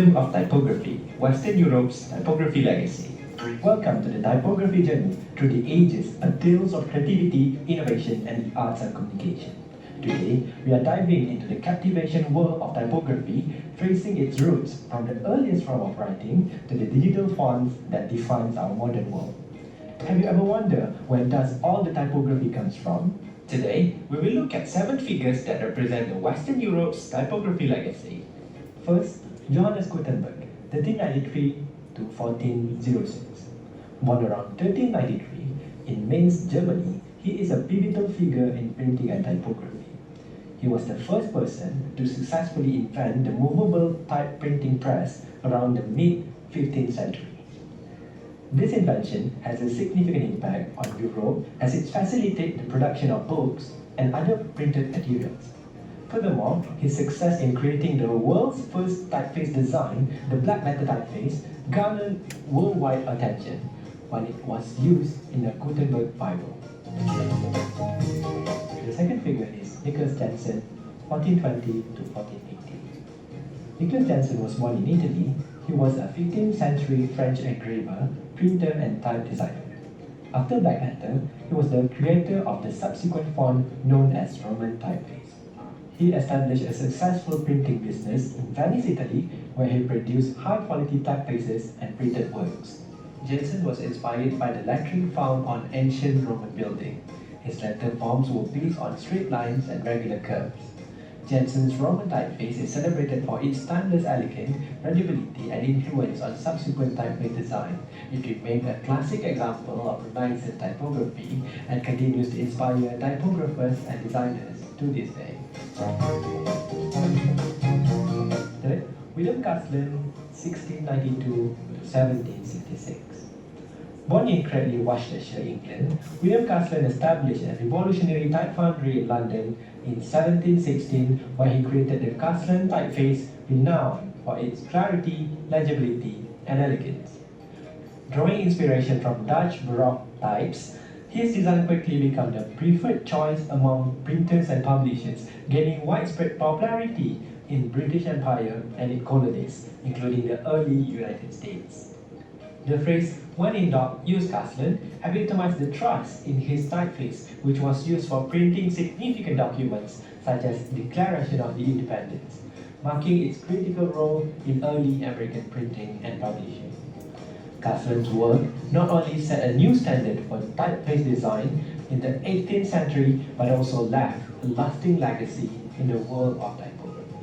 Kingdom of Typography, Western Europe's Typography Legacy. Welcome to the typography journey through the ages, a tales of creativity, innovation, and the arts and communication. Today, we are diving into the captivation world of typography, tracing its roots from the earliest form of writing to the digital fonts that defines our modern world. Have you ever wondered where does all the typography comes from? Today, we will look at 7 figures that represent the Western Europe's typography legacy. First, Johannes Gutenberg, 1393 to 1406. Born around 1393 in Mainz, Germany, he is a pivotal figure in printing and typography. He was the first person to successfully invent the movable type printing press around the mid-15th century. This invention has a significant impact on Europe as it facilitated the production of books and other printed materials. Furthermore, his success in creating the world's first typeface design, the black letter typeface, garnered worldwide attention when it was used in the Gutenberg Bible. The second figure is Nicholas Jansen, 1420 to 1480. Nicholas Jansen was born in Italy. He was a 15th century French engraver, printer, and type designer. After black letter, he was the creator of the subsequent font known as Roman typeface. He established a successful printing business in Venice, Italy, where he produced high-quality typefaces and printed works. Jansen was inspired by the lettering found on ancient Roman buildings. His letter forms were based on straight lines and regular curves. Jansen's Roman typeface is celebrated for its timeless elegance, readability, and influence on subsequent typeface design. It remains a classic example of Renaissance typography and continues to inspire typographers and designers to this day. Third, William Caslin, 1692 to 1766. Born in Cradley, Worcestershire, England, William Caslin established a revolutionary type foundry in London in 1716, where he created the Caslin typeface, renowned for its clarity, legibility, and elegance. Drawing inspiration from Dutch Baroque types, his design quickly became the preferred choice among printers and publishers, gaining widespread popularity in British Empire and its colonies, including the early United States. The phrase, "when in doubt, use Caslin," epitomized the trust in his typeface, which was used for printing significant documents such as the Declaration of the Independence, marking its critical role in early American printing and publishing. Caslin's work not only set a new standard for typeface design in the 18th century, but also left a lasting legacy in the world of typography.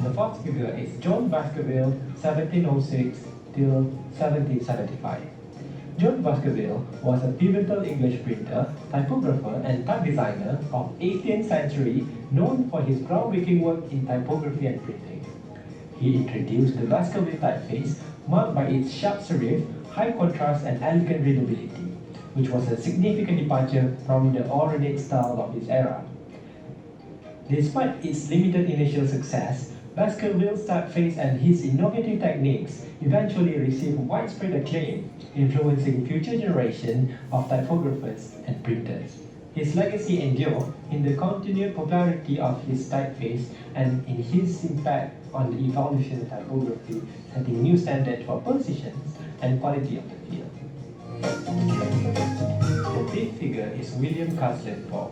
The fourth figure is John Baskerville, 1706 till 1775. John Baskerville was a pivotal English printer, typographer, and type designer of 18th century, known for his groundbreaking work in typography and printing. He introduced the Baskerville typeface, marked by its sharp serif, high contrast, and elegant readability, which was a significant departure from the ornate style of his era. Despite its limited initial success, Baskerville's typeface and his innovative techniques eventually received widespread acclaim, influencing future generations of typographers and printers. His legacy endured in the continued popularity of his typeface and in his impact on the evolution of typography, setting new standards for precision and quality of the field. The fifth figure is William Caslin IV.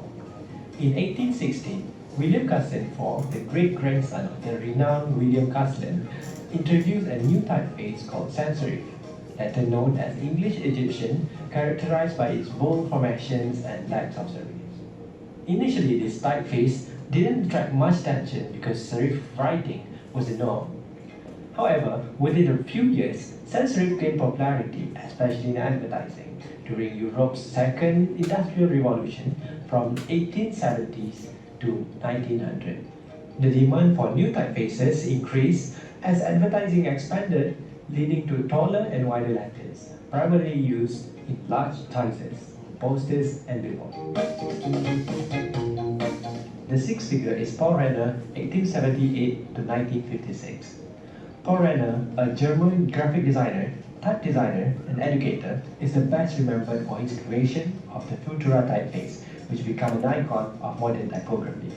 In 1816, William Caslin IV, the great-grandson of the renowned William Caslin, introduced a new typeface called sans serif, later known as English Egyptian, characterized by its bold formations and lacks of serifs. Initially, this typeface didn't attract much attention because serif writing was the norm. However, within a few years, sans serif gained popularity, especially in advertising, during Europe's second industrial revolution from 1870s to 1900. The demand for new typefaces increased as advertising expanded, leading to taller and wider letters, primarily used in large sizes, posters, and billboards. The sixth figure is Paul Renner, 1878 to 1956. Paul Renner, a German graphic designer, type designer, and educator, is the best remembered for his creation of the Futura typeface, which became an icon of modern typography.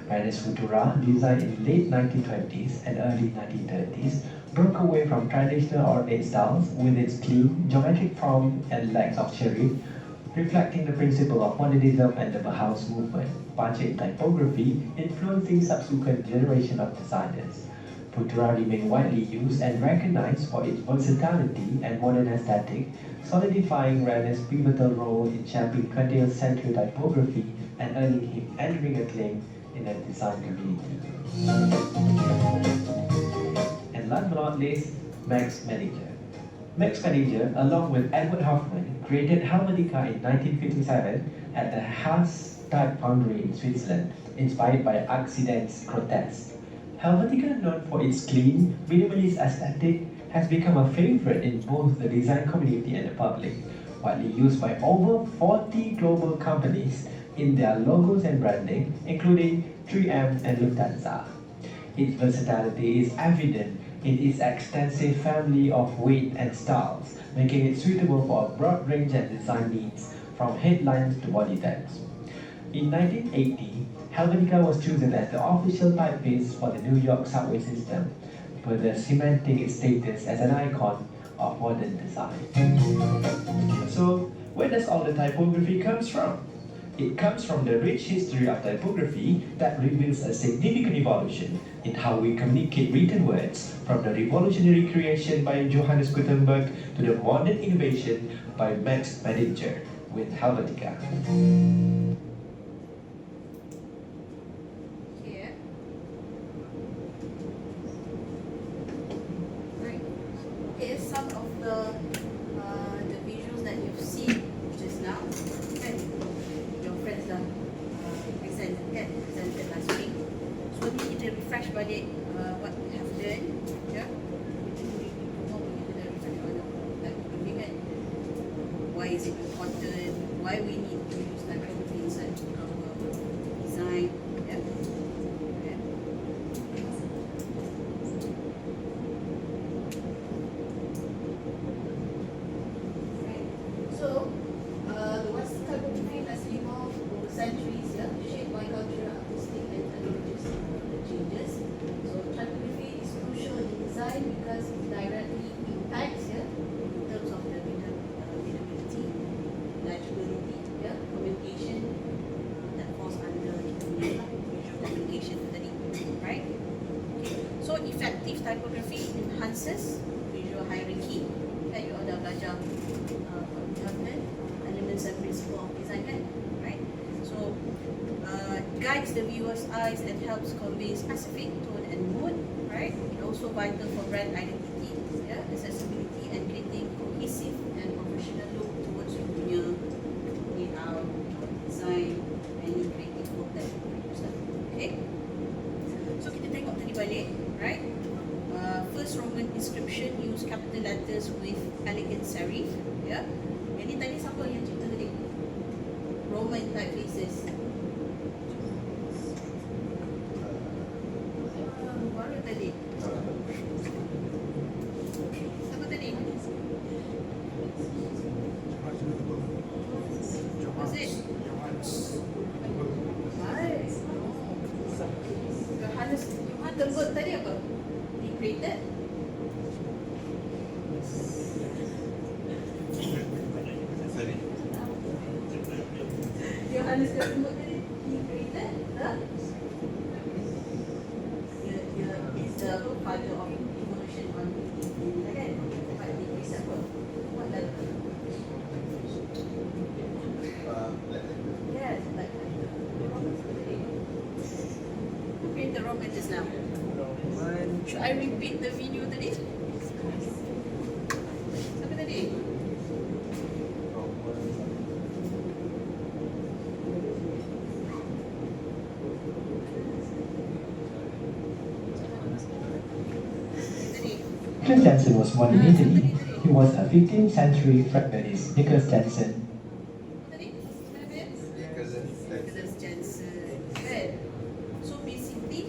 whereas Futura, designed in late 1920s and early 1930s, broke away from traditional ornate styles with its clean, geometric form and lack of serif, reflecting the principle of modernism and the Bauhaus movement, Pache typography influencing subsequent generation of designers. Futura remained widely used and recognized for its versatility and modern aesthetic, solidifying Rena's pivotal role in shaping 20th century typography and earning him enduring acclaim in the design community. And last but not least, Max Manager. Max Manager, along with Edward Hoffman, created Helvetica in 1957 at the Haas Type Foundry in Switzerland, inspired by Accident's Grotesque. Helvetica, known for its clean, minimalist aesthetic, has become a favorite in both the design community and the public, widely used by over 40 global companies in their logos and branding, including 3M and Lufthansa. Its versatility is evident in its extensive family of weight and styles, making it suitable for a broad range of design needs, from headlines to body tags. In 1980, Helvetica was chosen as the official typeface for the New York subway system, further cementing its status as an icon of modern design. So, where does all the typography comes from? It comes from the rich history of typography that reveals a significant evolution in how we communicate written words, from the revolutionary creation by Johannes Gutenberg to the modern innovation by Max Manager with Helvetica. Here's some of the visuals that you've seen just now. Okay. Your friends dah presented last week. So ni kita refresh balik what we have done. Yeah. Why is it important? Why we need to use typography inside our design? Yeah. Okay. So, the Western typography has evolved over centuries, shaped by cultural, artistic, and religious changes. So, typography is crucial in design because it directly impacts, in terms of the readability, legibility, communication, that falls under visual communication tadi, right? Okay. So, effective typography enhances visual hierarchy. You all dah belajar elements and principle of design, right? So, guides the viewer's eyes and helps convey specific tone and mood, right? It also vital for brand identity, accessibility, and creating cohesive and professional look towards your punya layout, design, any creative work that you produce. Okay? So, kita tengok tadi balik, right? First Roman inscription use capital letters with elegant serif. Ini tadi siapa yang cipta tadi? Roman typefaces. Baru tadi. Siapa tadi? Was it? Nice. Johannes Gutenberg tadi apa? He created Johannes Gutenberg tadi, he created is the father of evolution on kan? But he created apa? What letter? Yes, like who created the Roman just now? Should I repeat the video tadi? Siapa tadi? Nicholas Jensen was born in Italy. He was a 15th century fragmentist Nicholas Jensen. Nicholas Jensen. Good. So basically,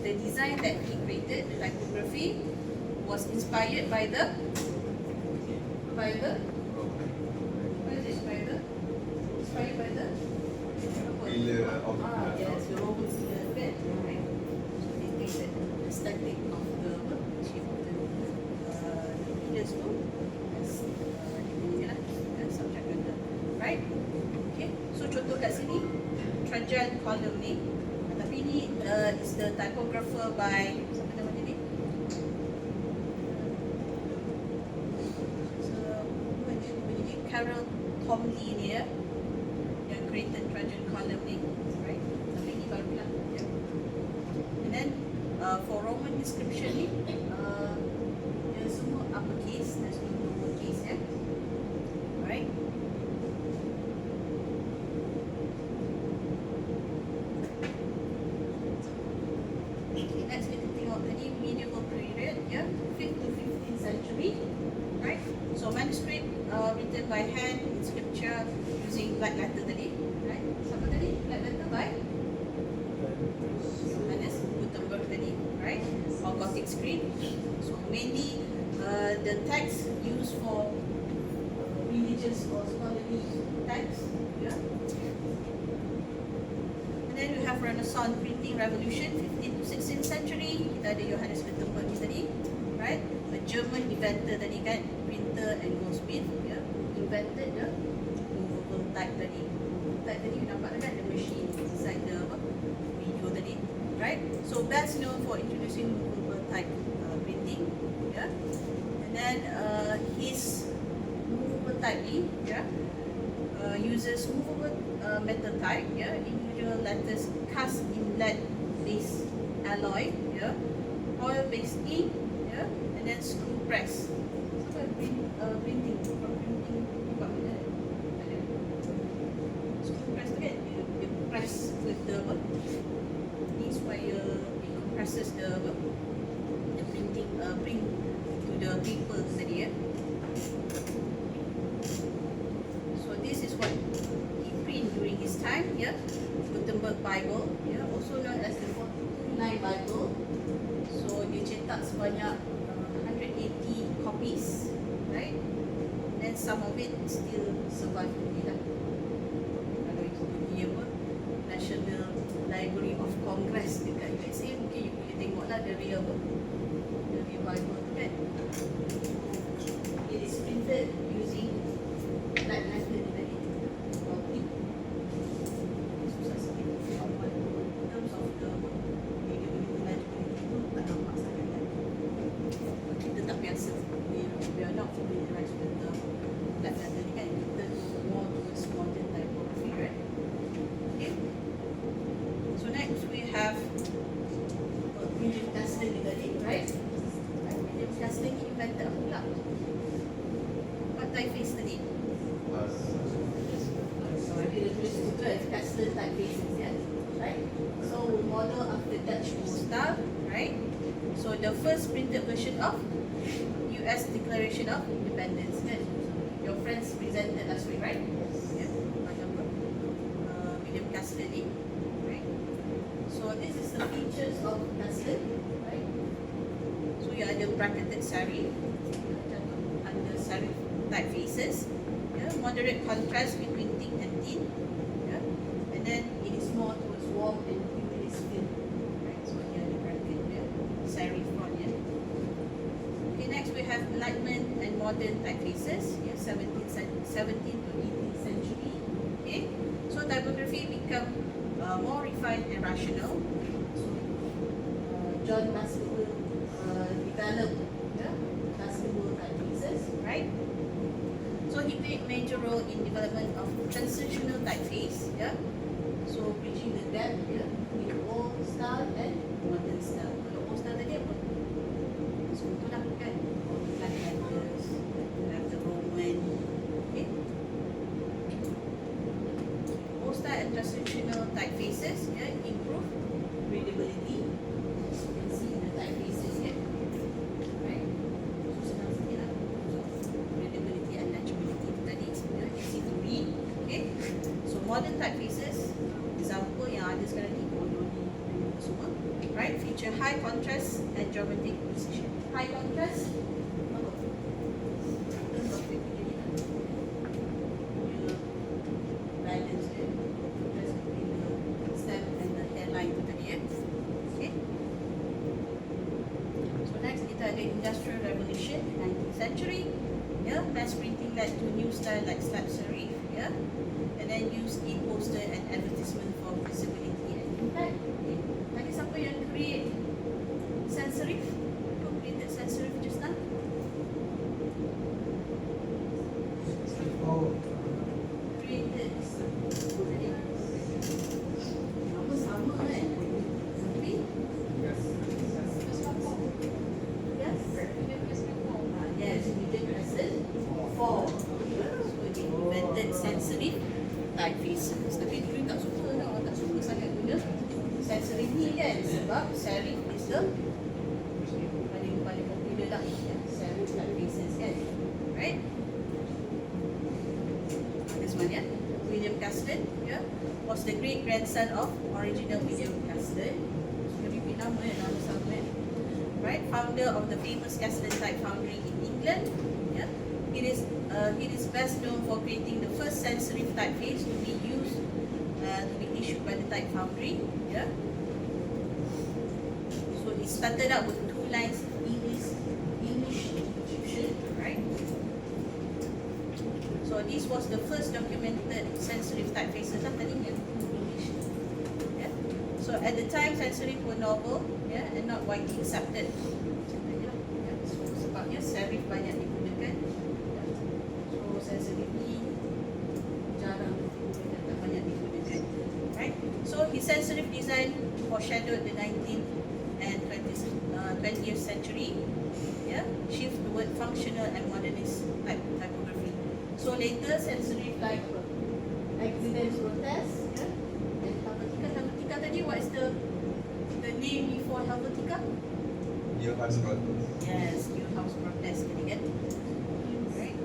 the design that he created, the typography, was inspired by the what is it? Inspired by the Pillar of yes, the Roman pillar. Good. right? So they take the aesthetic of the shape of the readers tu as ini lah, as subject matter, right? Okay, so contoh kat sini Trajan column ni, tapi ni is the typographer by siapa nama dia ni? So Carol Tomley ni ya, yang created Trajan column ni, right? Tapi ni baru lah. Yeah. And then for Roman description ni, dia semua uppercase, there's no lowercase ya, right? Okay, next kita tengok tadi medieval period ya, 5th to 15th century, right? So manuscript written by hand in scripture using black letter tadi, right? Siapa tadi? Black letter by Johannes Gutenberg tadi, right? Or Gothic script. So mainly the text used for religious or scholarly text, yeah. And then we have Renaissance printing revolution, 15th to 16th century. Kita ada Johannes Gutenberg ni tadi, right? A German inventor tadi kan, printer and goldsmith, yeah. Invented the movable type tadi. Type tadi you nampak kan, the machine inside the video tadi, right? So best known for introducing movable type printing, yeah. And then his movable type ni, yeah, uses movable metal type, yeah, individual letters cast in lead-based alloy, yeah, oil-based ink, yeah, and then screw press. So printing, from printing buat benda ada screw press tu kan, dia press with the ni supaya it compresses the printing print to the paper tadi ya. So this is what he print during his time, yeah. Gutenberg Bible, yeah, also known as the 49 Bible. So dia cetak sebanyak 180 copies, right? And some of it still survive today lah. Kalau itu pergi apa, National Library of Congress dekat USA, mungkin you boleh tengok lah dari apa, dari Bible tu kan. It is printed using black letter tadi. Susah sikit in terms of the legibility itu tak nampak sangat kan. Kita tak biasa, we are not familiarized with the black letter ni kan. Kita more towards modern typography, right? Okay. So next we have William Castle ni tadi, right? William Castle ni invented apa pula? What typeface tadi? So dia tulis juga Castle typefaces, yeah, right? So we model after Dutch style, right? So the first printed version of US Declaration of Independence, kan? Your friends presented last week, right? Yeah, William Castle ni, right? So this is the features of Castle, right? So you ada bracketed serif, under serif typefaces, yeah, moderate contrast between thick and thin, yeah, and then it is more towards warm and humid is thin, right? So here the bracket, yeah, serif font, yeah. Okay, next we have Enlightenment and modern typefaces, yeah, 17th to 18th century. Okay, so typography become more refined and rational. So John Baskerville developed, yeah, Baskerville typefaces, right? So he played major role in development of transitional typeface, yeah. So bridging the gap, yeah, between old style and modern style. Kalau old style tadi apa? So itulah kan, black letters, the Roman, okay. Old style and transitional typefaces, yeah, improve readability. You can see the typefaces here, right? So senang sikit lah. Readability and legibility tadi, yeah, easy to read, okay. So modern typefaces, example yang ada sekarang ni, semua, right? Feature high contrast and geometric precision. High contrast, apa? Terms of paper jadi lah. Balance dia, contrast between the stem and the hairline tu tadi, the Industrial Revolution, 19th century. Yeah, mass printing led to new style like slab serif. Yeah, and then use e-poster and advertisement for visibility and impact. Okay. Tadi siapa yang create sans serif? Who created sans serif just now? Created. Sama kan? Tapi yes, we did present for. So they invented sans serif typefaces. Tapi dulu tak suka tau, tak suka sangat guna sans serif ni kan, sebab serif is the paling popular lah, ya, serif typefaces kan, right? This one, yeah. William Caston, yeah, was the great grandson of original William Caston. So repeat nama ya, nama sama, right? Founder of the famous Caston Type Foundry in England. Yeah, it is best known for creating the first sans serif typeface to be used, to be issued by the Type Foundry. Yeah. So it started out with 2 lines English Egyptian, right? So this was the first documented sans serif typefaces lah tadi yang English. Yeah. So at the time sans serif were novel, yeah, and not widely accepted. Yeah. So sebabnya serif banyak digunakan. Yeah. So sans serif ni jarang digunakan, tak banyak digunakan. Right? So his sans serif design foreshadowed the 19th and 20th century. Yeah, shift toward functional and modernist typography. So later, sans serif like accidents protest, yeah, and Helvetica. Helvetica tadi, what is the name before Helvetica? New House Protest. Yes, New House Protest tadi kan. Right.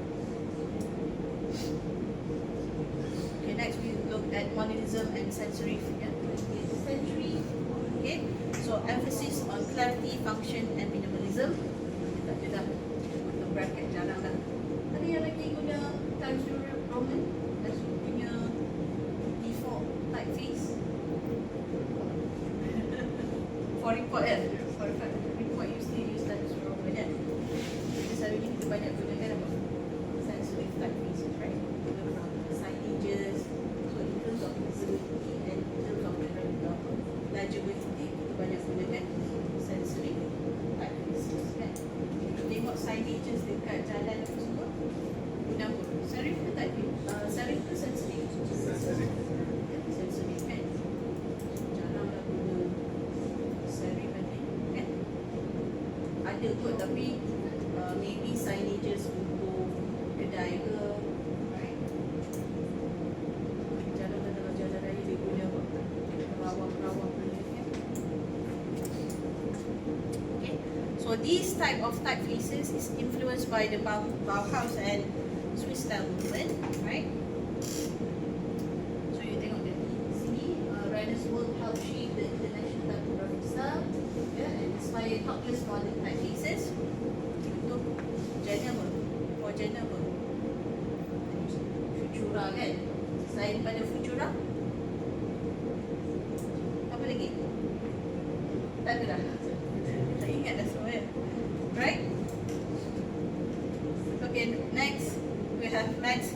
Okay, next we look at modernism and sans serif. Yeah, 20th century. Okay, so emphasis on clarity, function, and minimalism. Kita je dah guna bracket jarang dah. Ada yang lagi guna Times New Roman as punya default typeface for report kan? For report you still use Times New Roman kan? Jadi selalu ni kita banyak gunakan apa? Sans serif typefaces, right? Signages. So in terms of visibility and in terms of legibility, kita banyak gunakan sans serif typefaces kan? Kita tengok signages dekat jalan apa semua, guna apa? Serif ke typeface? Serif ke sans serif? Sans serif kan? Jaranglah guna serif nanti kan? Ada kot tapi maybe signages untuk kedai ke, right? Jaranglah dalam jalan raya dia guna apa? Rawang-rawang kan? Okay, so this type of typefaces is influenced by the Bauhaus and Swiss style movement, right? So you tengok dari sini, Renaissance world help shape the international typographic style, yeah, and inspire countless modern typefaces. Untuk genre apa? For genre apa? Futura kan? Selain pada Futura, apa lagi? Tak ada dah. Tak ingat dah semua kan? Right? Okay, next we have Max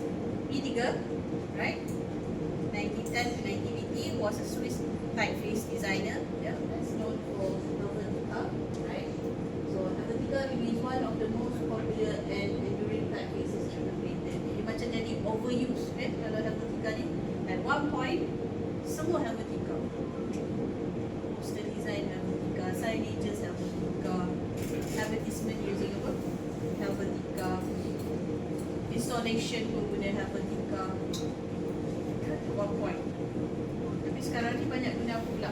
Miediger, right? 1910 to 1980 was a Swiss typeface designer, yeah, that's known for Helvetica, right? So Helvetica is one of the most popular and enduring typefaces ever created. Dia macam jadi overused, kan? Kalau Helvetica ni, at one point semua Helvetica, poster design Helvetica, signages Helvetica, advertisement using apa? Helvetica, installation pun guna Helvetica at one point. Tapi sekarang ni banyak guna apa pula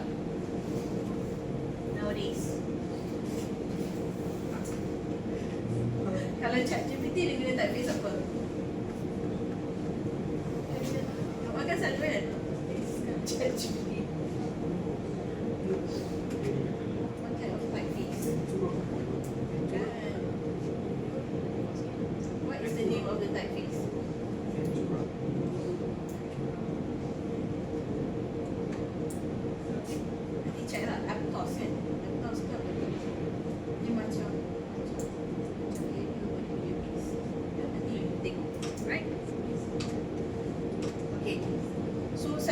nowadays? Kalau ChatGPT dia guna typeface apa? Awak kan selalu kan ChatGPT. What kind of typeface? What is the name of the typeface? Nanti check lah, Aptos kan? Aptos ke apa? Dia macam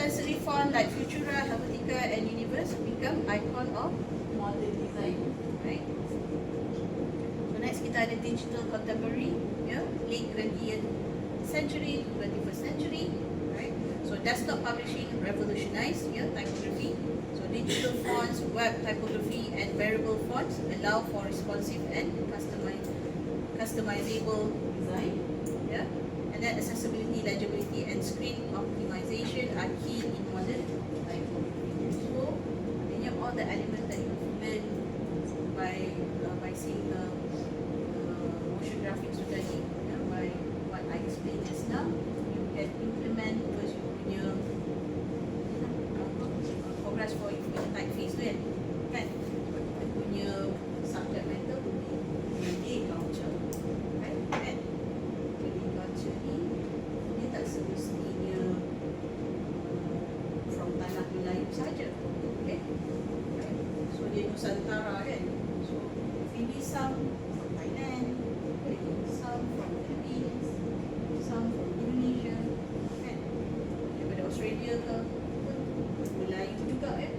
sensory font like Futura, Helvetica, and Universe become icon of modern design, right? So next kita ada digital contemporary, yeah, late 20th century to 21st century, right? So desktop publishing revolutionized, yeah, typography. So digital fonts, web typography, and wearable fonts allow for responsive and customizable design, yeah. And then accessibility, legibility, and screen optimization are key in modern typography. So, maknanya all the elements that you learn by seeing the motion graphics tadi, by what I explained just now, you can implement towards you punya progress for you punya typeface tu kan? You punya subject matter would be media culture, right? Kan? Media culture ni dia tak semestinya from tanah Melayu saja, okay? Right? So dia Nusantara kan? So maybe some from Thailand, some from Philippines, some from Indonesia, kan? Daripada Australia ke, Melayu juga kan?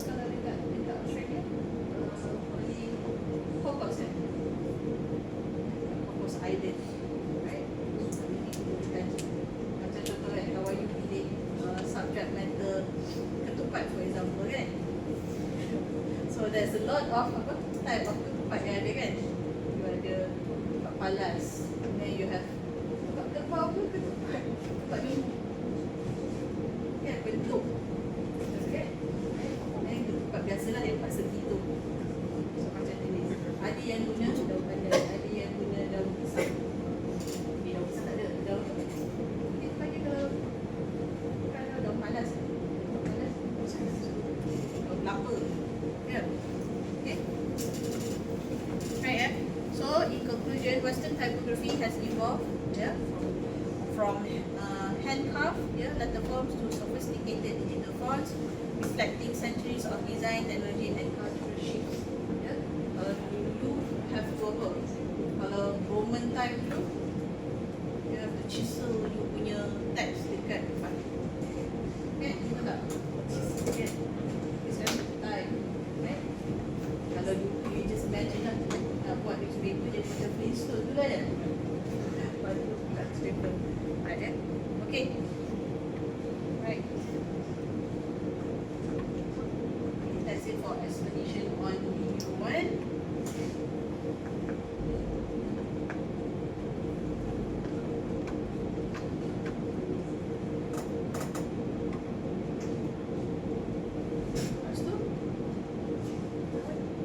Kalau dekat Australia, only Cocos kan? Cocos Island, right? So kan, macam contoh kan, kalau you pilih subject matter ketupat for example kan? So there's a lot of type of ketupat yang ada kan? You ada ketupat palas, and then you have ketupat ketupat ni kan, bentuk kan? And ketupat biasalah yang empat segi tu. So macam ni, ada yang guna daun pandan, ada yang guna daun pisang. Tapi daun pisang tak ada, daun tu mungkin panggil kalau daun malas, daun kelapa. Yeah. Okay. Right, so in conclusion, Western typography has evolved, yeah, from hand-carved, yeah, letterforms to sophisticated digital fonts, reflecting centuries of design, technology, and cultural shifts. Yeah. Kalau dulu have to apa? Kalau Roman time dulu, you have to chisel you punya text dekat depan. Kan? Betul tak? Chisel kan? It's very time. Right? Kalau dulu you just imagine lah nak buat newspaper jadi macam Flintstone tu lah kan? Baru buka newspaper. Right, yeah? Okay. Right. That's it for explanation on video 1. Lepas tu,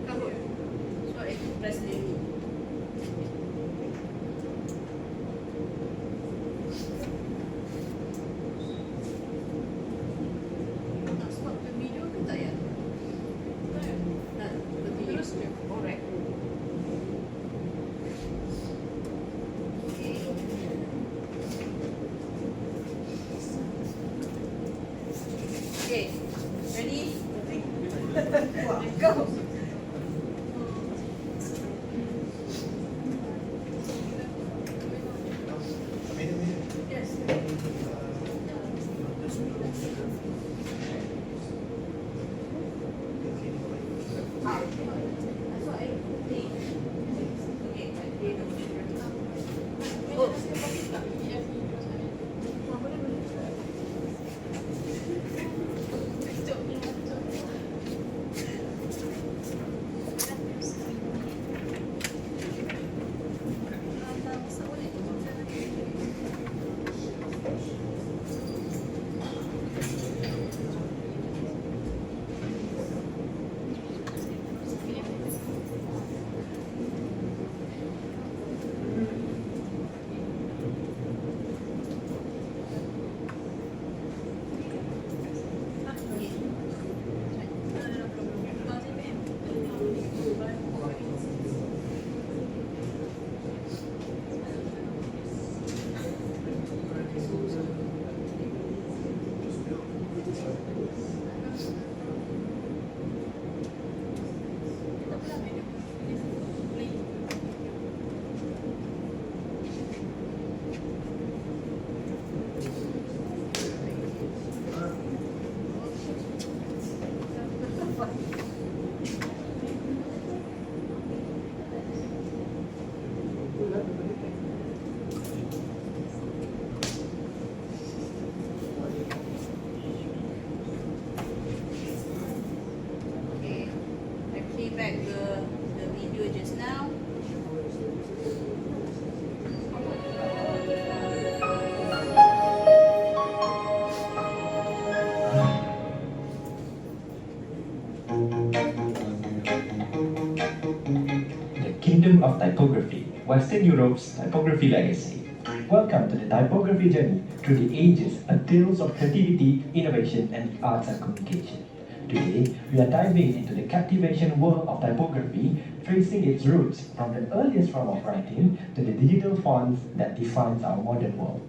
kabut. So, I press the link. Western Europe's typography legacy. Welcome to the typography journey through the ages, a tales of creativity, innovation, and arts and communication. Today, we are diving into the captivation world of typography, tracing its roots from the earliest form of writing to the digital fonts that defines our modern world.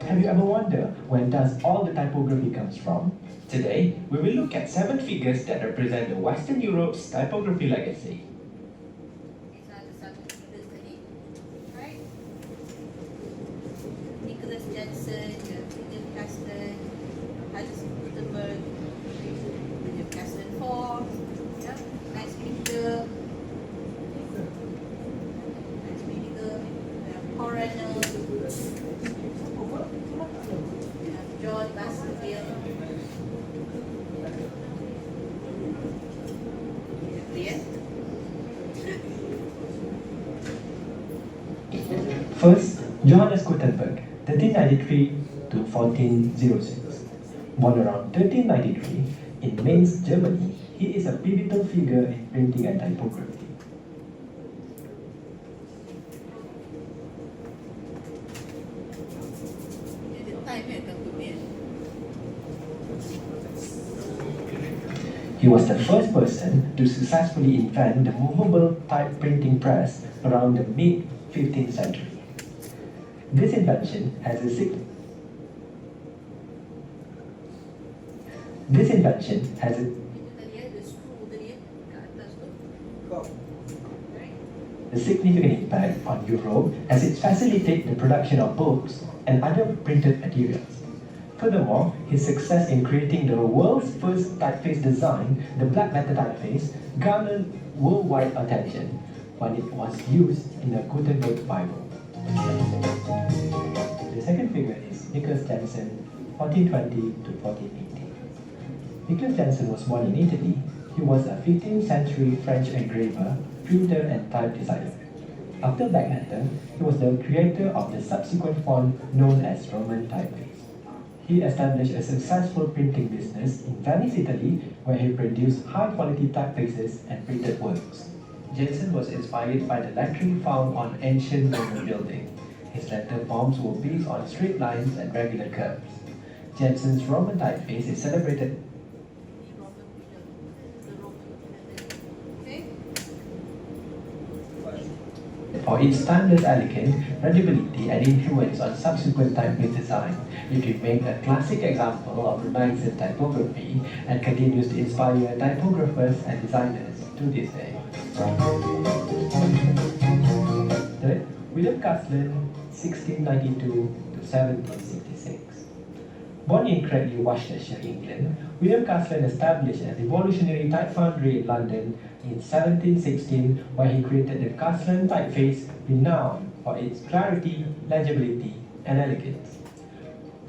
Have you ever wondered where does all the typography comes from? Today, we will look at 7 figures that represent the Western Europe's typography legacy. These are the seven figures tadi, right? Nicholas Jensen, William Caston, Alice Gutenberg, William Caston Four, yeah, nice picture. Nice picture. We have Paul Reynolds. John Baskerville. Yes. First, Johannes Gutenberg, 1393 to 1406. Born around 1393 in Mainz, Germany, he is a pivotal figure in printing and typography. He was the first person to successfully invent the movable type printing press around the mid-15th century. This invention has a significant impact on Europe as it facilitated the production of books and other printed materials. Furthermore, his success in creating the world's first typeface design, the black letter typeface, garnered worldwide attention when it was used in the Gutenberg Bible. The second figure is Nicholas Jensen, 1420 to 1480. Nicholas Jensen was born in Italy. He was a 15th century French engraver, printer, and type designer. After black letter, he was the creator of the subsequent font known as Roman typeface. He established a successful printing business in Venice, Italy, where he produced high-quality typefaces and printed works. Jensen was inspired by the lettering found on ancient Roman buildings. His letter forms were based on straight lines and regular curves. Jensen's Roman typeface is celebrated for its timeless elegance, readability, and influence on subsequent typeface design. It remained a classic example of Renaissance typography and continues to inspire typographers and designers to this day. Third, William Caston, 1692 to 1766. Born in Cradley, Worcestershire, England, William Caston established a revolutionary type foundry in London in 1716, where he created the Caston typeface, renowned for its clarity, legibility, and elegance.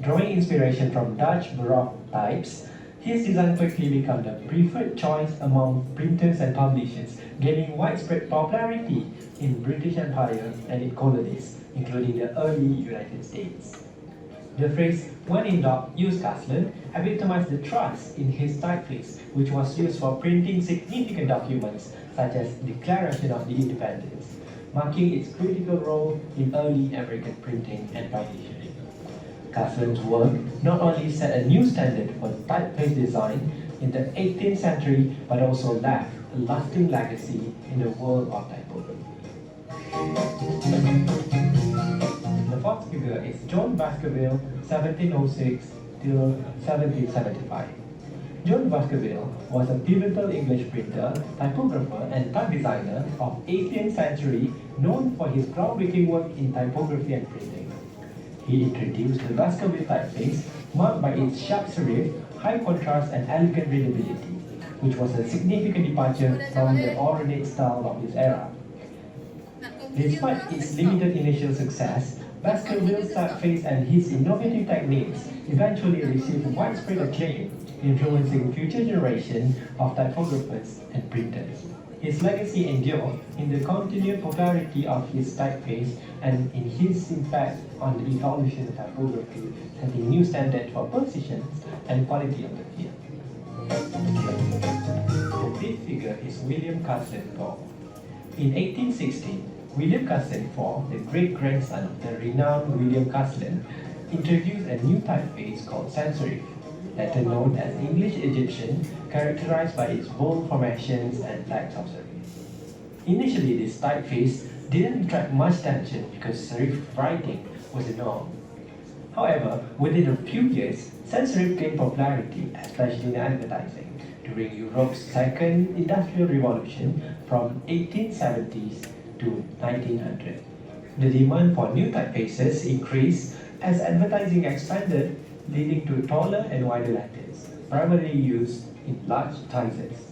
Drawing inspiration from Dutch Baroque types, his design quickly became the preferred choice among printers and publishers, gaining widespread popularity in British Empire and its colonies, including the early United States. The phrase, "when in doubt, use Caston," epitomized the trust in his typeface, which was used for printing significant documents such as Declaration of the Independence, marking its critical role in early American printing and publishing. Caston's work not only set a new standard for typeface design in the 18th century, but also left a lasting legacy in the world of typography. The fourth figure is John Baskerville, 1706 till 1775. John Baskerville was a pivotal English printer, typographer, and type designer of 18th century, known for his groundbreaking work in typography and printing. He introduced the Baskerville typeface, marked by its sharp serif, high contrast, and elegant readability, which was a significant departure from the ornate style of his era. Despite its limited initial success, Baskerville's typeface and his innovative techniques eventually received widespread acclaim, influencing future generations of typographers and printers. His legacy endured in the continued popularity of his typeface and in his impact on the evolution of typography, setting new standards for precision and quality of the field. The fifth figure is William Caston Poe. In 1816, William Castle IV, the great-grandson of the renowned William Castle, introduced a new typeface called sans serif, later known as English Egyptian, characterized by its bold formations and flags of serif. Initially, this typeface didn't attract much attention because serif writing was the norm. However, within a few years, sans serif gained popularity, especially in advertising, during Europe's second industrial revolution from 1870s to 1900. The demand for new typefaces increased as advertising expanded, leading to taller and wider letters, primarily used in large sizes.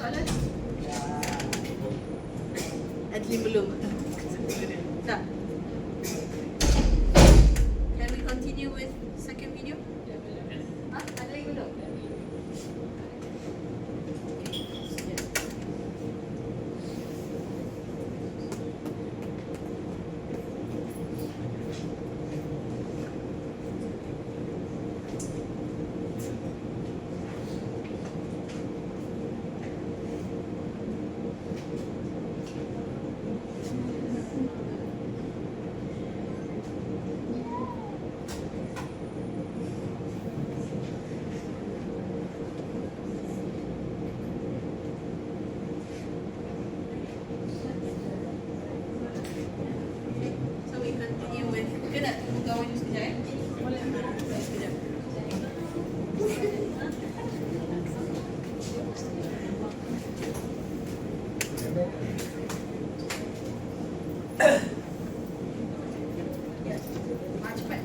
soalan? Adlin belum. Tak. Can we continue with second video? Ah, ada lagi belum? So we continue with. Kena buka window sekejap eh. Boleh. Sekejap. Ya. Cepat.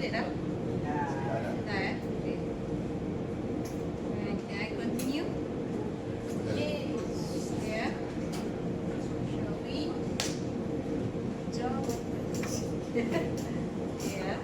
it dah? Dah eh? Okay. Alright, can I continue? Yeah. Shall we? Yeah.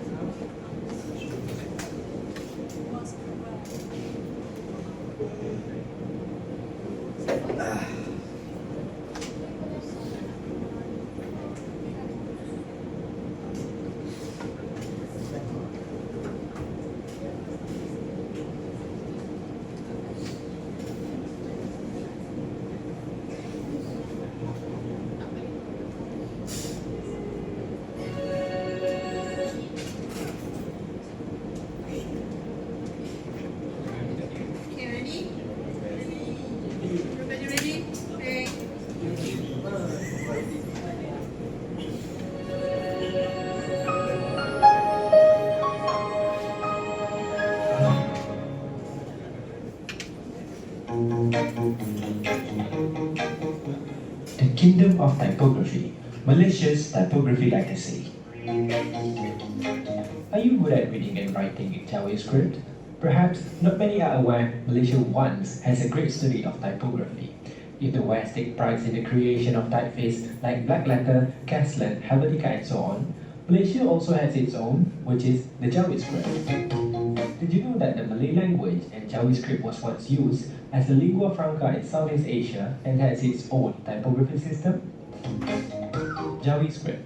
Okay, ready? Everybody ready? Okay. The Kingdom of Typography, Malaysia's Typography Legacy. Are you good at reading and writing in Jawi script? Perhaps not many are aware Malaysia once has a great study of typography. If the West take pride in the creation of typeface like black letter, Caslin, Helvetica and so on, Malaysia also has its own, which is the Jawi script. Did you know that the Malay language and Jawi script was once used as a lingua franca in Southeast Asia and has its own typography system? Jawi script.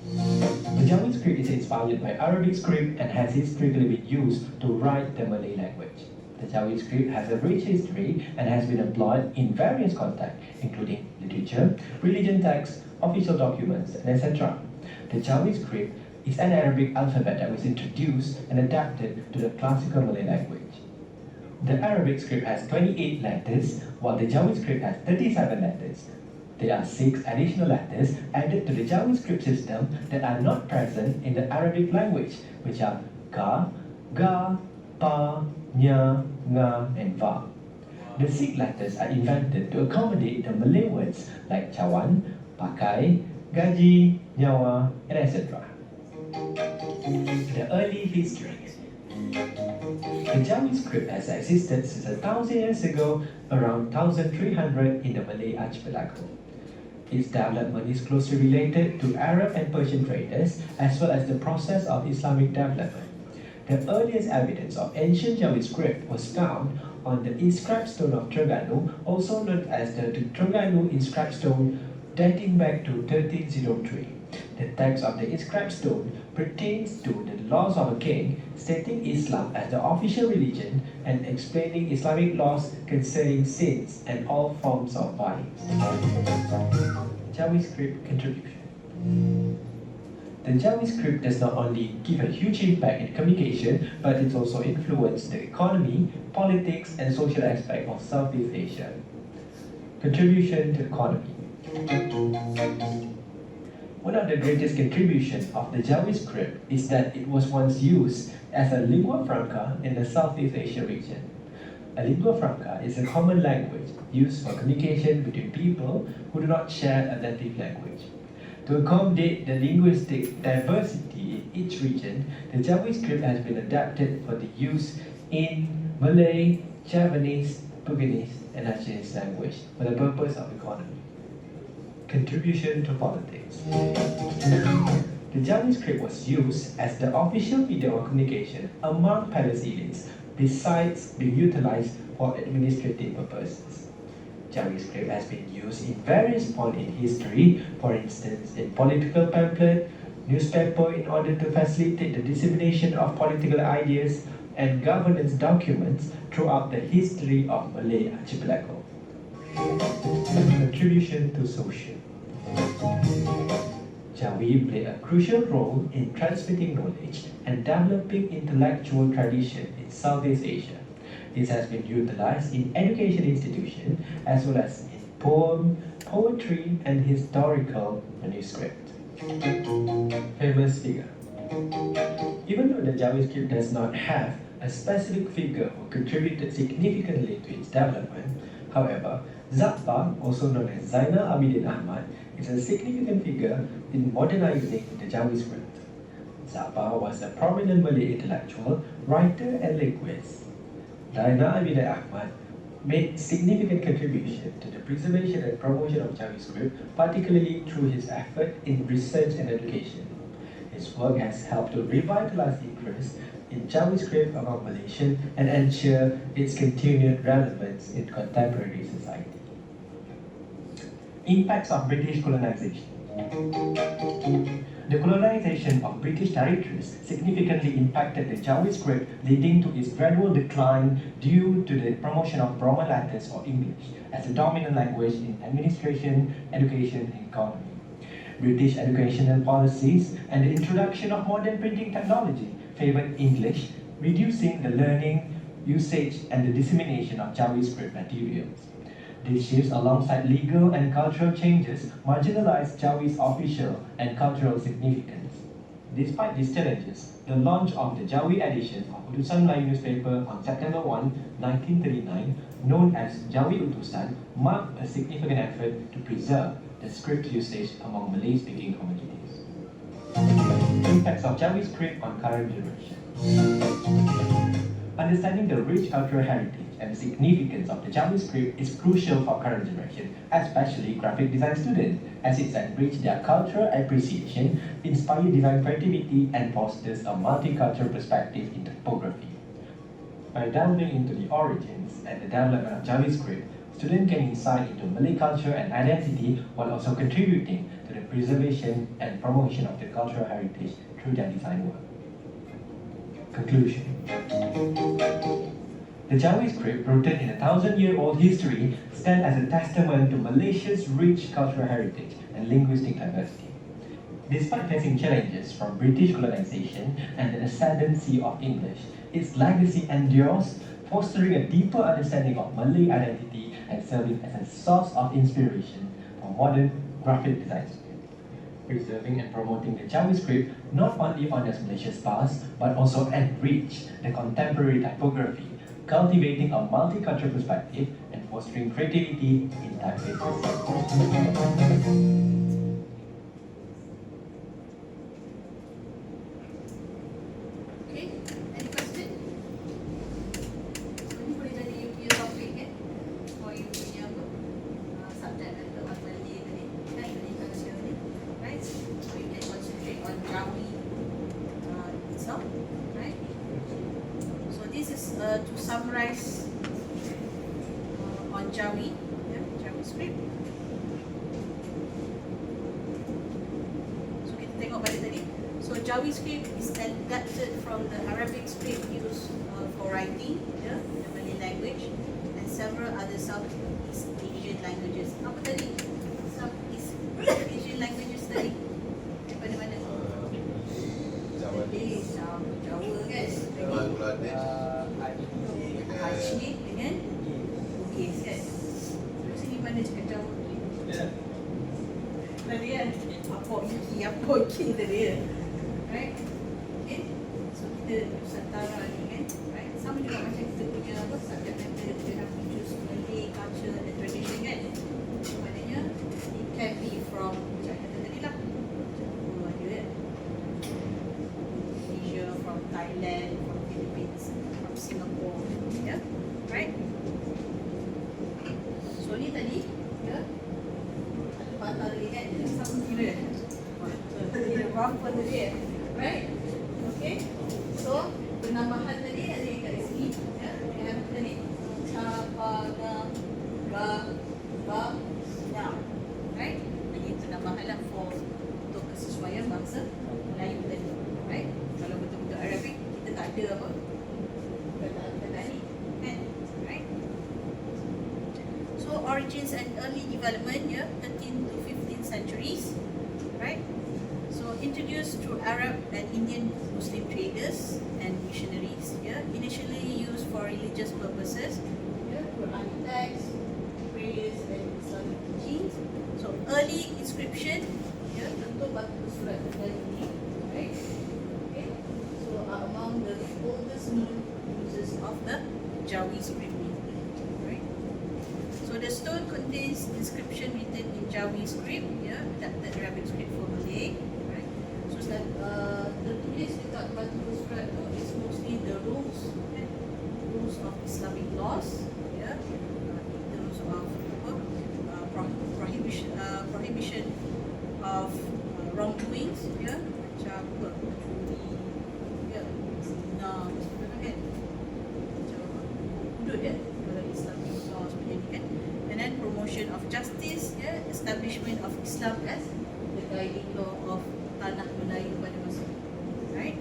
The Jawi script is inspired by Arabic script and has historically been used to write the Malay language. The Jawi script has a rich history and has been employed in various contexts, including literature, religion texts, official documents, and etc. The Jawi script is an Arabic alphabet that was introduced and adapted to the classical Malay language. The Arabic script has 28 letters, while the Jawi script has 37 letters. There are 6 additional letters added to the Jawi script system that are not present in the Arabic language, which are ka, ga, pa, nya, nga, and va. The 6 letters are invented to accommodate the Malay words like cawan, pakai, gaji, nyawa, and etc. The early history. The Jawi script has existed since 1,000 years ago, around 1300 in the Malay archipelago. Its development is closely related to Arab and Persian traders, as well as the process of Islamic development. The earliest evidence of ancient Jawi script was found on the inscribed stone of Terengganu, also known as the Terengganu inscribed stone, dating back to 1303. The text of the inscribed stone pertains to the laws of a king, stating Islam as the official religion and explaining Islamic laws concerning sins and all forms of violence. Jawi script contribution. The Jawi script does not only give a huge impact in communication, but it also influenced the economy, politics, and social aspect of Southeast Asia. Contribution to economy. One of the greatest contributions of the Jawi script is that it was once used as a lingua franca in the Southeast Asia region. A lingua franca is a common language used for communication between people who do not share a native language. To accommodate the linguistic diversity in each region, the Jawi script has been adapted for the use in Malay, Javanese, Bugis, and Aceh language for the purpose of economy. Contribution to politics. The Jawi script was used as the official medium of communication among palace elites, besides being utilized for administrative purposes. Jawi script has been used in various points in history, for instance in political pamphlet, newspaper in order to facilitate the dissemination of political ideas, and governance documents throughout the history of Malay archipelago. Contribution to social. Jawi played a crucial role in transmitting knowledge and developing intellectual tradition in Southeast Asia. This has been utilized in education institutions as well as in poem, poetry, and historical manuscript. Famous figure. Even though the Jawi script does not have a specific figure who contributed significantly to its development, however, Zappa, also known as Zainal Abidin Ahmad, is a significant figure in modernizing the Jawi script. Sabah was a prominent Malay intellectual, writer, and linguist. Zainal Abidin Ahmad made significant contribution to the preservation and promotion of Jawi script, particularly through his effort in research and education. His work has helped to revitalize interest in Jawi script among Malaysians and ensure its continued relevance in contemporary society. Impacts of British colonization. The colonization of British territories significantly impacted the Jawi script, leading to its gradual decline due to the promotion of Roman letters or English as a dominant language in administration, education, and economy. British educational policies and the introduction of modern printing technology favored English, reducing the learning, usage, and the dissemination of Jawi script materials. These shifts, alongside legal and cultural changes, marginalized Jawi's official and cultural significance. Despite these challenges, the launch of the Jawi edition of Utusan Melayu newspaper on September 1, 1939, known as Jawi Utusan, marked a significant effort to preserve the script usage among Malay-speaking communities. Impacts of Jawi script on current generation. Understanding the rich cultural heritage and the significance of the Jawi script is crucial for current generation, especially graphic design students, as it enriches their cultural appreciation, inspires design creativity, and fosters a multicultural perspective in typography. By delving into the origins and the development of Jawi script, students gain insight into Malay culture and identity while also contributing to the preservation and promotion of the cultural heritage through their design work. Conclusion. The Jawi script, rooted in a 1,000-year-old history, stands as a testament to Malaysia's rich cultural heritage and linguistic diversity. Despite facing challenges from British colonization and the ascendancy of English, its legacy endures, fostering a deeper understanding of Malay identity and serving as a source of inspiration for modern graphic design. Preserving and promoting the Jawi script not only honors Malaysia's past, but also enrich the contemporary typography, cultivating a multicultural perspective and fostering creativity in typefaces. Okay, any question? So ni boleh jadi you punya topik kan? Or you punya apa? Subject atau apa tadi kan? Tadi culture ni, right? So you can concentrate on Jawi itself, right? So this is to summarize on Jawi, Jawi script. So kita tengok balik tadi. So Jawi script is adapted from the Arabic script used for writing, the Malay language, and several other Southeast Asian languages. Apa tadi? Southeast Asian languages tadi? Daripada mana? Jawa. Jawa kan? Bangladesh. Aceh dengan Bugis kan? Terus ni mana cakap Jawa ni? Tadi kan? Apa iki tadi kan? Right? Okay? So kita Nusantara ni kan? Right? Sama juga macam kita punya apa? Subject matter kita have to choose Malay culture and tradition kan? So maknanya it can be from macam kata tadi lah. Apa ada kan? Malaysia, from Thailand, from Philippines, from Singapore, yeah, right? So ni tadi, ya, ada patah lagi kan? Sama kira, kira berapa tadi ya, right? Okay, so penambahan tadi ada kat sini, ya, yang tadi ya, right? Jadi penambahan lah untuk kesesuaian bangsa Melayu tadi, right? Kalau betul-betul Arabic kita tak ada apa perkataan ni kan, right? So origins and early development, ya, 13th to 15th centuries, right? So introduced through Arab and Indian Muslim traders and missionaries, ya, initially used for religious purposes, ya, Quran text, prayers and Islamic teachings. So early inscription, ya, tentu batu surat tebal ini, right? Okay, so among the oldest known uses of the Jawi script, right? So the stone contains inscription written in Jawi script, yeah, adapted Arabic script for Malay, right? So tertulis use of Islamic laws, yeah, in terms of prohibition of wrongdoings, yeah, macam mencuri, ya, zina, kan, macam hudud ya, kalau Islamic laws punya ni kan, and then promotion of justice, yeah, establishment of Islam as the guiding law of tanah Melayu pada masa itu, right?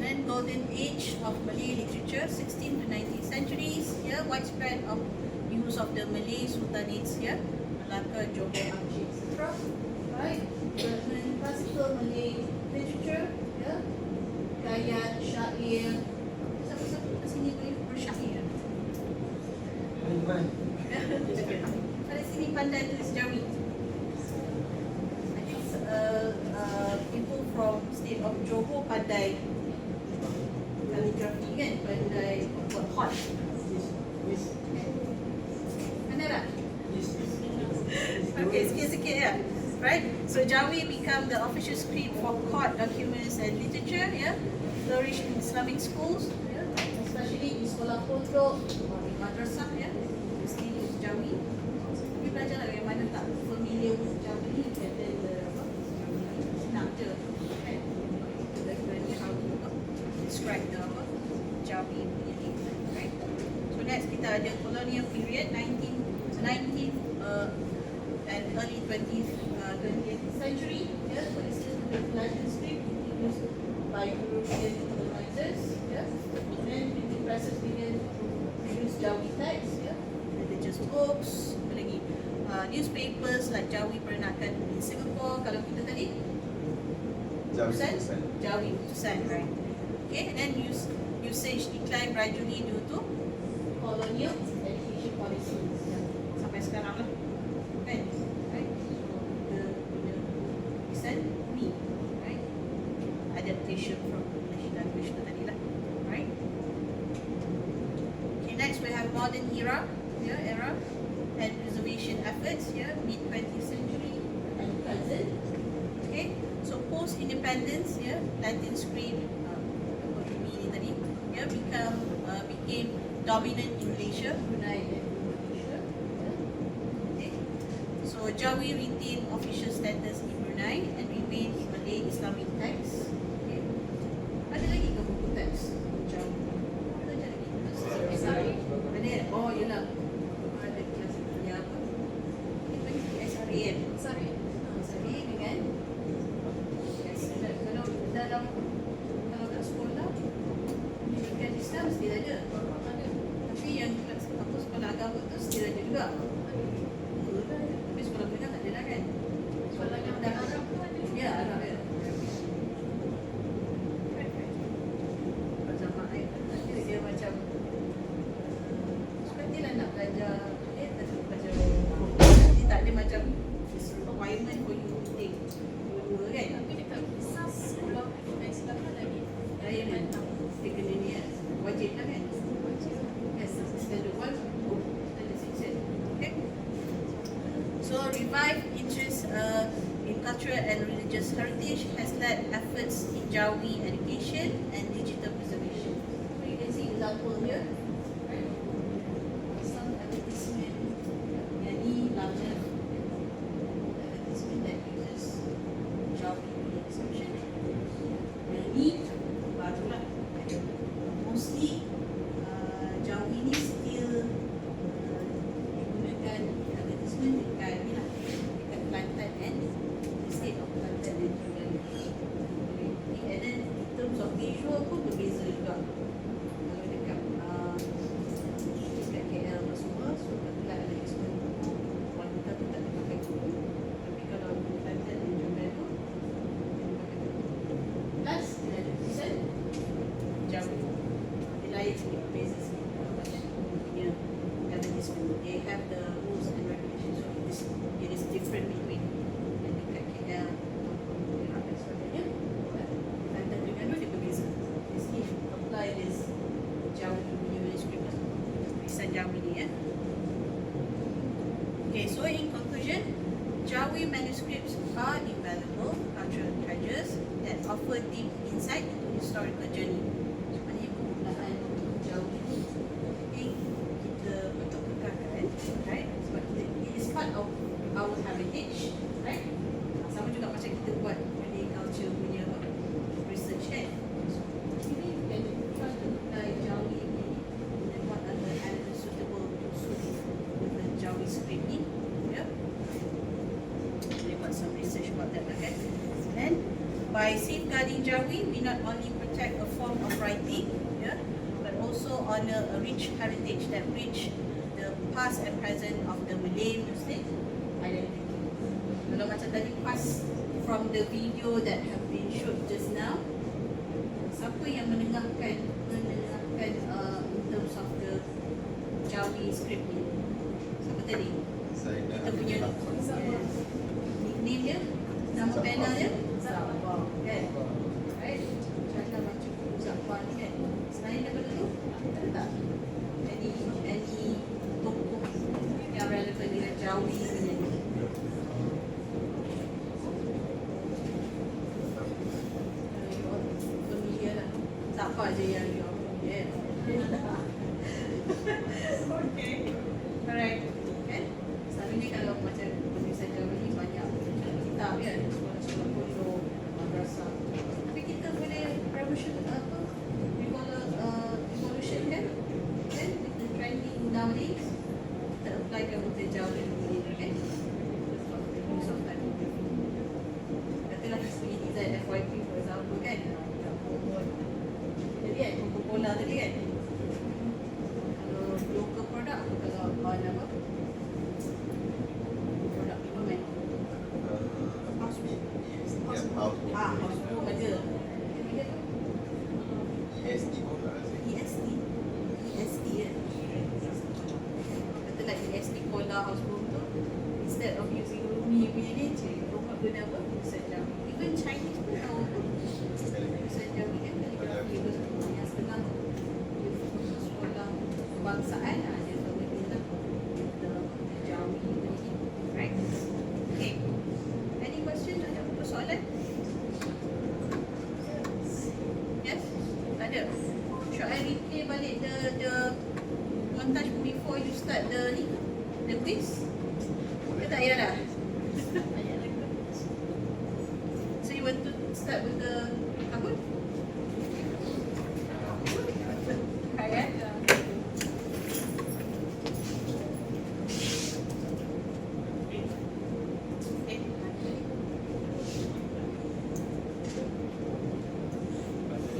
And then golden age of Malay literature, 16th to 19th centuries, yeah, widespread of use of the Malay sultanates, yeah, Malacca, Johor, Aceh, etc. Right? Development classical Malay literature, yeah, gayat, syair. Siapa-siapa kat sini boleh bersyair? Pada sini pandai tulis Jawi. I think people from state of Johor pandai calligraphy kan, pandai buat hot. Pandai tak? Okay, sikit-sikit ya. Right? So Jawi become the official script for court documents and literature, yeah. Flourished in Islamic schools, yeah, especially in sekolah pondok or in madrasah, yeah. Mesti use Jawi. Tapi belajar lah yang mana tak familiar with Jawi, and then senang je, right? Kita how to describe the Jawi punya name, right? So next kita ada colonial period 19th and early 20th century, yeah, for instance, the Latin script used by European colonizers, yeah, and then printing presses began to use Jawi text, yeah, religious books, apa lagi, newspapers like Jawi Peranakan in Singapore. Kalau kita tadi Jawi Putusan, right? Okay, and then usage declined gradually due to colonial education policies, yeah, sampai sekarang lah, kan? Me, right? Adaptation from English language tadi lah, right? Okay, next we have modern era and preservation efforts, yeah, mid 20th century and present. Okay, so post independence, yeah, Latin script, ini tadi, yeah, became dominant in Malaysia, Brunei and Indonesia. Yeah. Okay, so Jawi retained official status in Brunei and remain in Malay Islamic text. Okay. Ada lagi ke buku teks Jawi? Ada lagi? SRA. Ada? Oh, yelah. Ada kelas dia apa? Itu SRA kan? SRA dengan kalau kat sekolah pendidikan Islam still ada. Tapi yang kelas apa sekolah agama tu still ada juga. Tapi sekolah mereka tak ada lah kan? Sekolah yang dah Arab tu ada. Ya, Arab ya. Macam mak dia macam seperti lah nak belajar belajar dia tak ada macam requirement for you to take dua kan? Tapi dekat kisah sekolah Islam kan lagi ya kan? Dia kena ni kan? Wajib lah kan? Yes, standard 1 standard 6. Okay? So revived interest in cultural and religious heritage has led efforts in Jawi education and digital preservation. So you can see example here, right? Some advertisement, yang ni larger advertisement that uses Jawi expression. Yang ni baru lah. Mostly Jawi ni still digunakan advertisement dekat ni lah, dekat Kelantan and the state of Kelantan dan Terengganu. And then in terms of visual pun berbeza juga. Kalau dekat KL apa semua, so kebetulan ada advertisement wanita tu tak ada pakai kuku. Tapi kalau Kelantan dan Terengganu dia pakai kuku. Plus dia ada tulisan Jawi. Dia lain sikit, berbeza sikit. Macam punya advertisement, they have the rules and regulations, so it is different between yang dekat KL Perak dan sebagainya. Kelantan Terengganu dia berbeza. Di sini apply this Jawi punya manuscript lah, tulisan Jawi ni ya. Okay, so in conclusion, Jawi manuscripts are invaluable cultural treasures that offer deep insight into historical journey. Maknanya permulaan safeguarding Jawi, we not only protect a form of writing, yeah, but also honor a rich heritage that bridge the past and present of the Malay Muslim identity. Kalau macam tadi pas from the video that have been shoot just now, siapa yang mendengarkan in terms of the Jawi script ni? Siapa tadi? Saya dah Kita punya nickname dia, nama panel dia Zafar, kan? Right? Cara baca buku Zafar ni kan? Selain daripada tu, ada tak? Any tokoh yang relevan dengan Jawi punya ni? Familiar lah. Zafar je yang you are familiar. Okay. Alright. Kan? Selalunya kalau macam penulisan Jawi ni banyak kitab kan, sekolah-sekolah pondok, madrasah. Tapi kita boleh revolution kan? Kan? With the trending nowadays, kita applykan untuk Jawi ni kan? Use of typography. Katalah history design FYP for example kan? Jadi kan, Coca-Cola tadi kan? Kalau local product, kalau bahan apa? Produk pigment. Housebroom aja. EST pun tak rasa. EST kan. Katalah EST Cola Housebroom tu, instead of using Rumi punya ni, rumah guna apa? Tulisan Jawi. Even Chinese pun tahu apa? Tulisan Jawi kan, kaligrafi tu yang setengah tu. Sekolah kebangsaan, dia tahu dia lah. Jawi punya ni. Right. Okay. Any question? Ada apa soalan? Yes? Tak ada? Should I replay balik the montage before you start the quiz? Ke tak payah dah? So you want to start with the kabut? Right?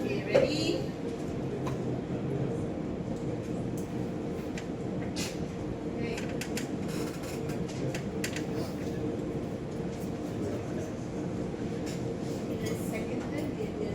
Okay, ready? Okay. The second time dia tidur.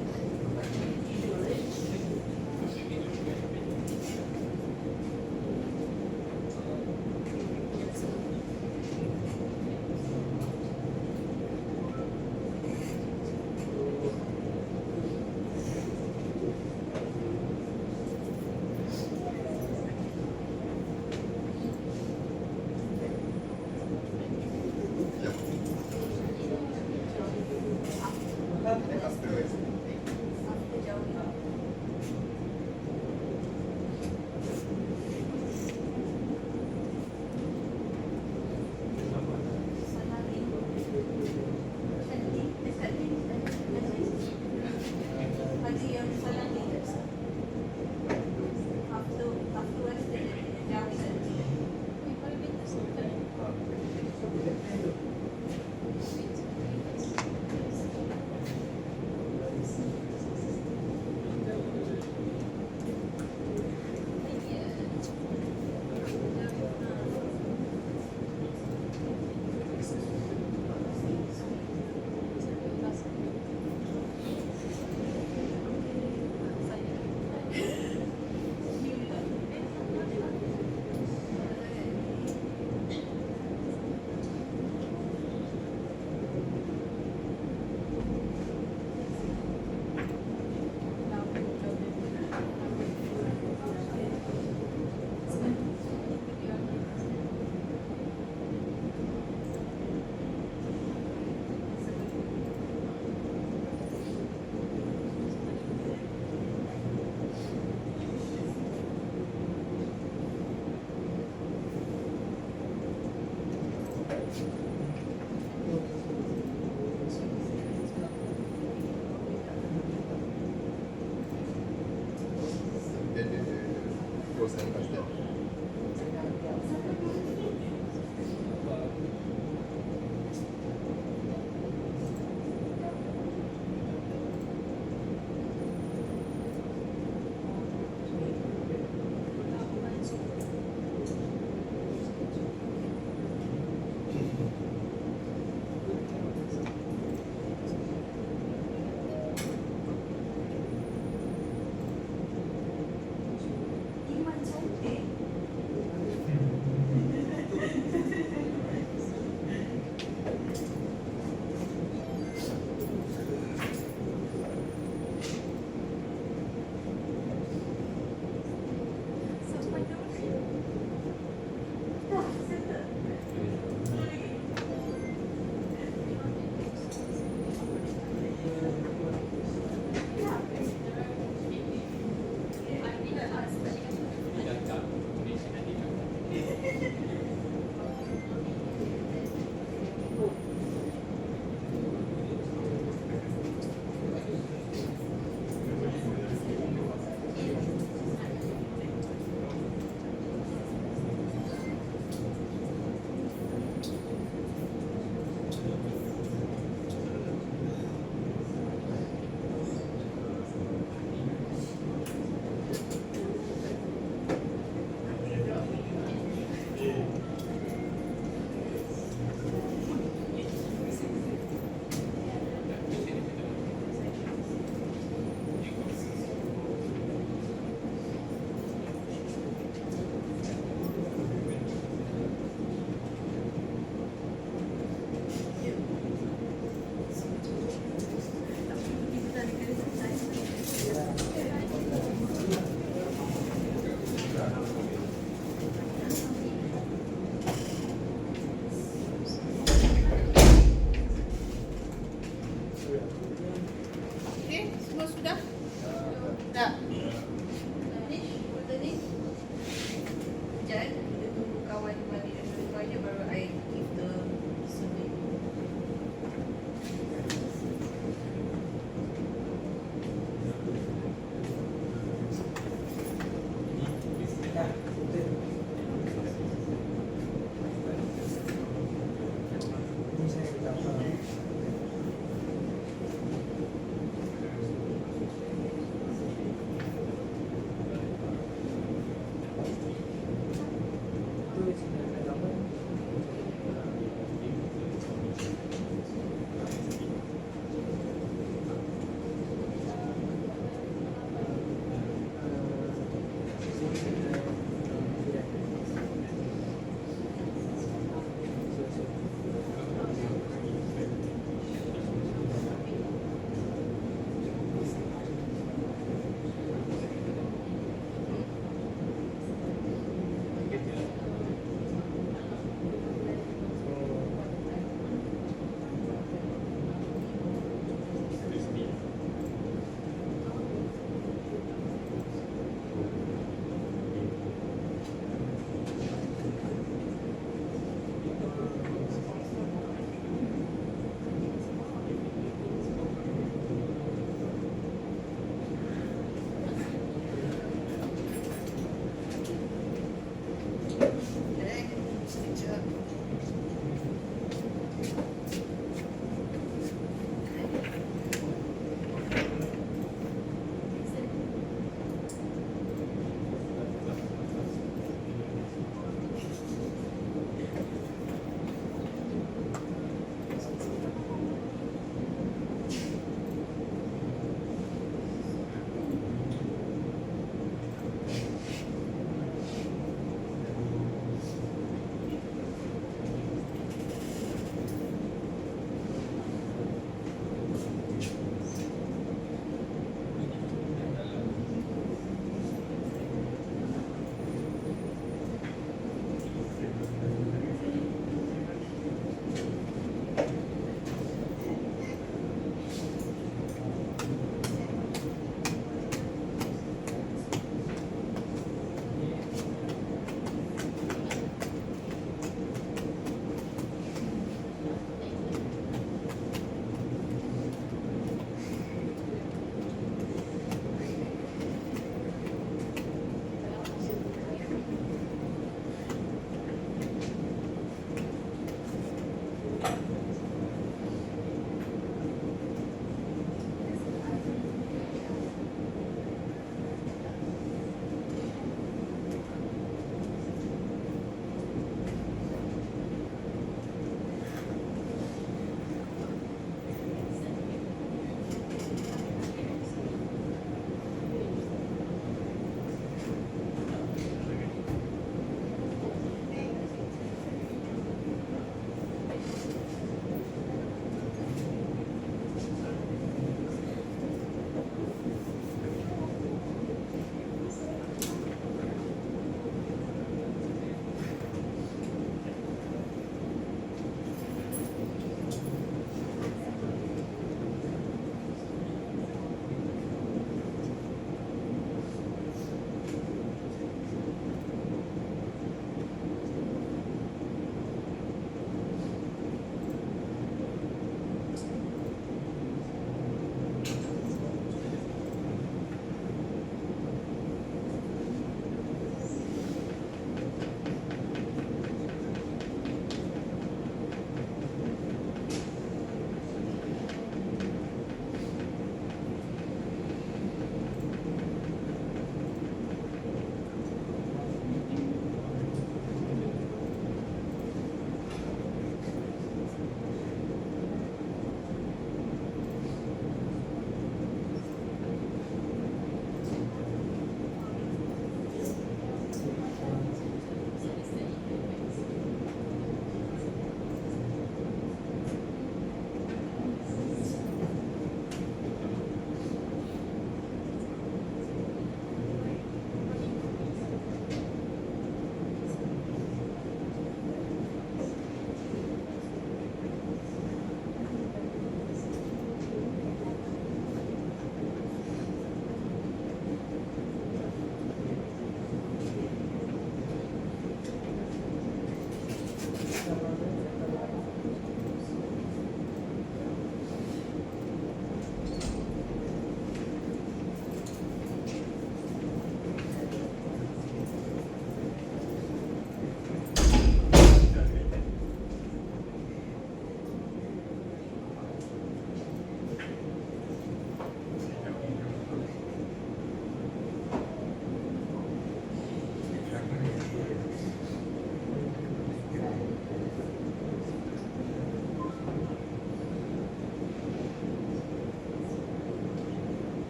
Afterwards. After Jawi. Salami. Cantik. Dekat ni. Pagi yang salami. Afterwards dia Jawi tadi. Post and pass that. Semua sudah? Dah. Finish? Finish? Sekejap kita tunggu kawan balik dari toilet baru I give the survey.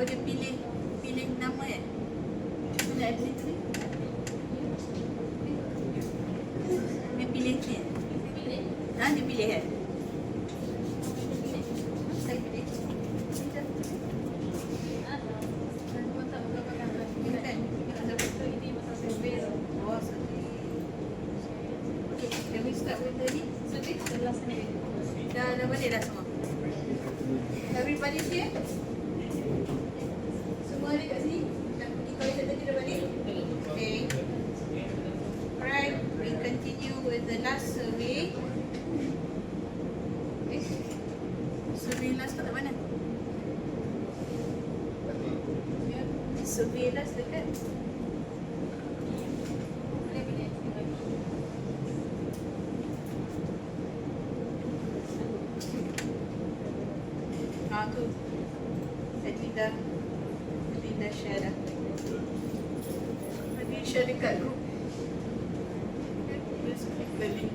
Boleh pilih nama ya. Mana admin tu ni? Dia pilih ni. Dia pilih kan? Saya pilih. Oh, sedih. Okay, can we start with the ni? Dah balik dah semua. Everybody here? Semua ada kat sini? Dah pergi toilet tadi dah balik? Okay. Alright, we continue with the last survey. Okay. Survey last kat mana? Survey last dekat? Tu Admin dah share dah. Admin share dekat group. Okay, let's click the link.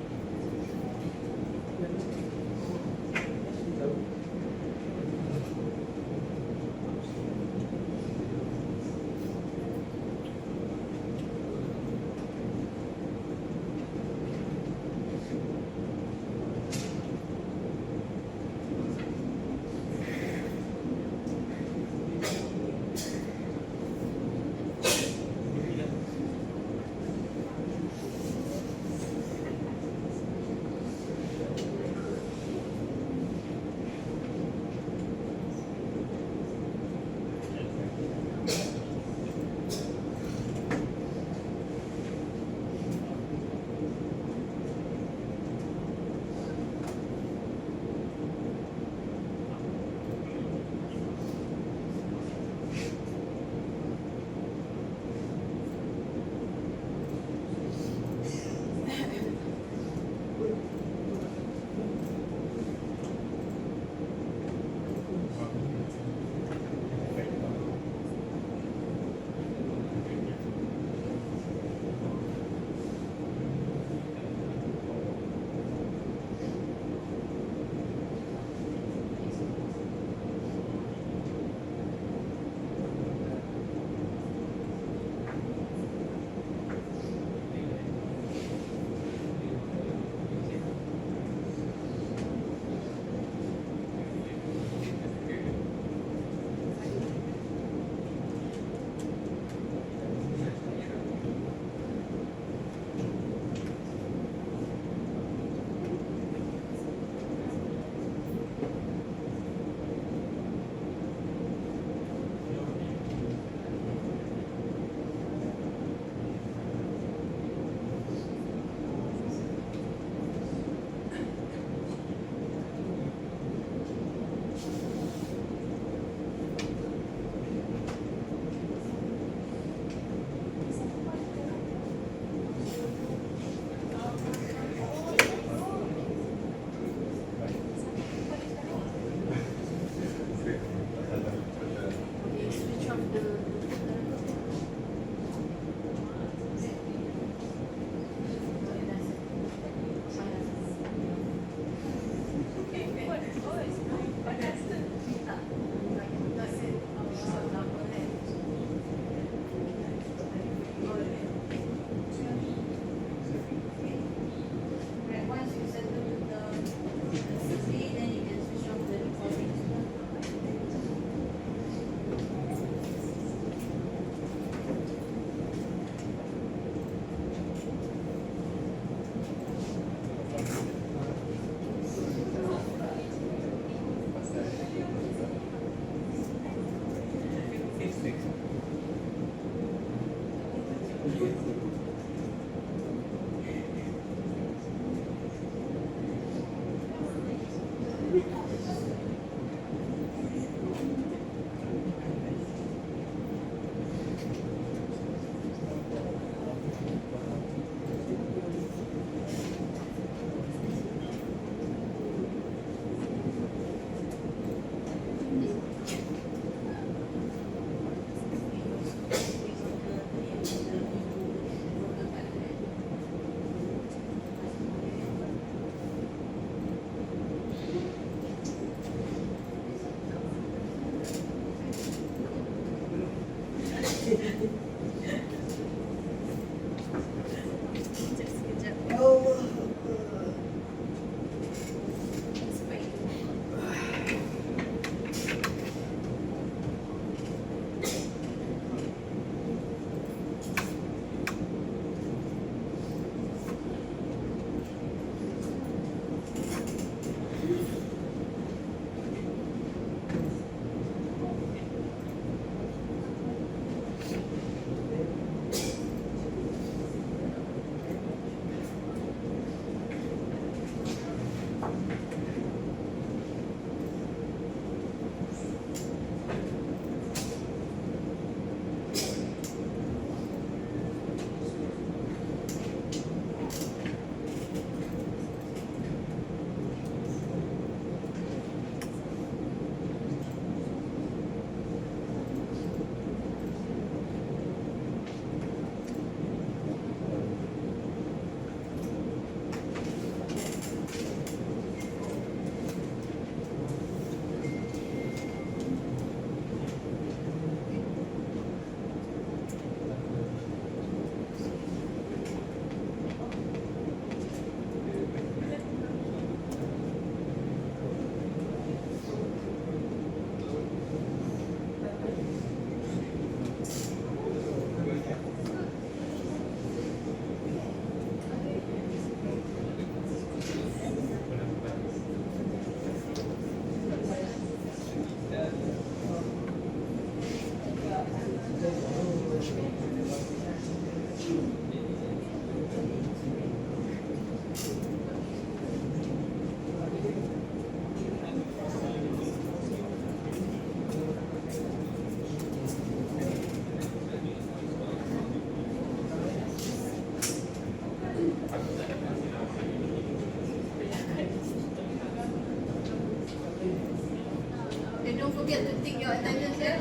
forget to take your attendance here.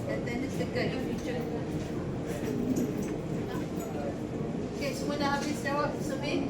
Attendance dekat your future. Okay, semua dah habis jawab survey?